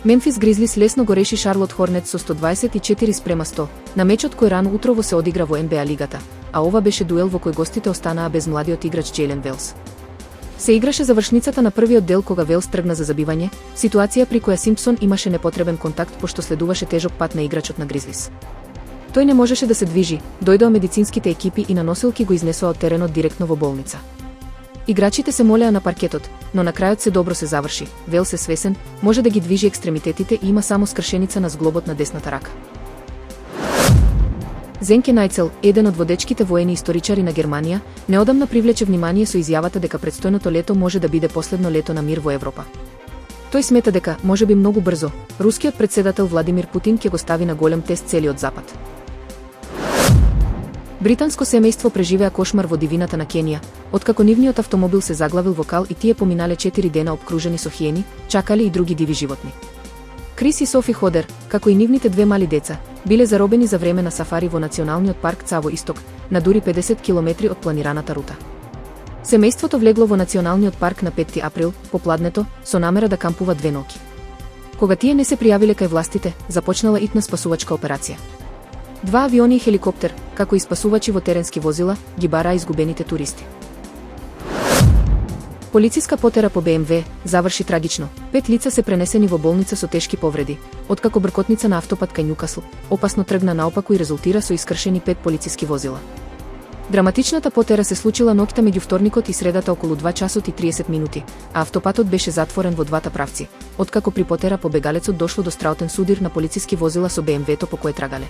Мемфис Гризлис лесно го реши Шарлот Хорнетс со 124-100 на мечот кој рано утрово се одигра во НБА лигата, а ова беше дуел во кој гостите останаа без младиот играч Џејлен Велс. Се играше завршницата на првиот дел кога Велс тргна за забивање, ситуација при која Симпсон имаше непотребен контакт пошто следуваше тежок пат на играчот на Гризлис. Тој не можеше да се движи, дојдоа медицинските екипи и на носилки го изнесоа од теренот директно во болница. Играчите се молеа на паркетот, но на крајот се добро се заврши. Велс е свесен, може да ги движи екстремитетите и има само скршеница на зглобот на десната рака. Зенке Најцел, еден од водечките воени историчари на Германија, неодамна привлече внимание со изјавата дека претстојното лето може да биде последно лето на мир во Европа. Тој смета дека, можеби многу брзо, рускиот претседател Владимир Путин ќе го стави на голем тест целиот Запад. Британско семејство преживеа кошмар во дивината на Кенија, откако нивниот автомобил се заглавил во кал и тие поминале 4 дена обкружени со хиени, чакали и други диви животни. Крис и Софи Ходер, како и нивните две мали деца, биле заробени за време на сафари во националниот парк Цаво Исток, на дури 50 километри од планираната рута. Семејството влегло во националниот парк на 5 април, попладнето, со намера да кампува 2 ноќи. Кога тие не се пријавиле кај властите, започнала итна спасувачка операција. 2 авиони и хеликоптер, како и спасувачи во теренски возила, ги бараа изгубените туристи. Полициска потера по БМВ заврши трагично. 5 лица се пренесени во болница со тешки повреди, откако бркотница на автопат кај Њукасл опасно тргна наопаку и резултира со искршени 5 полициски возила. Драматичната потера се случила ноќта меѓу вторникот и средата околу 2 часот и 30 минути, а автопатот беше затворен во двата правци, откако при потера побегалецот дошло до страутен судир на полициски возила со БМВ-то по кое трагале.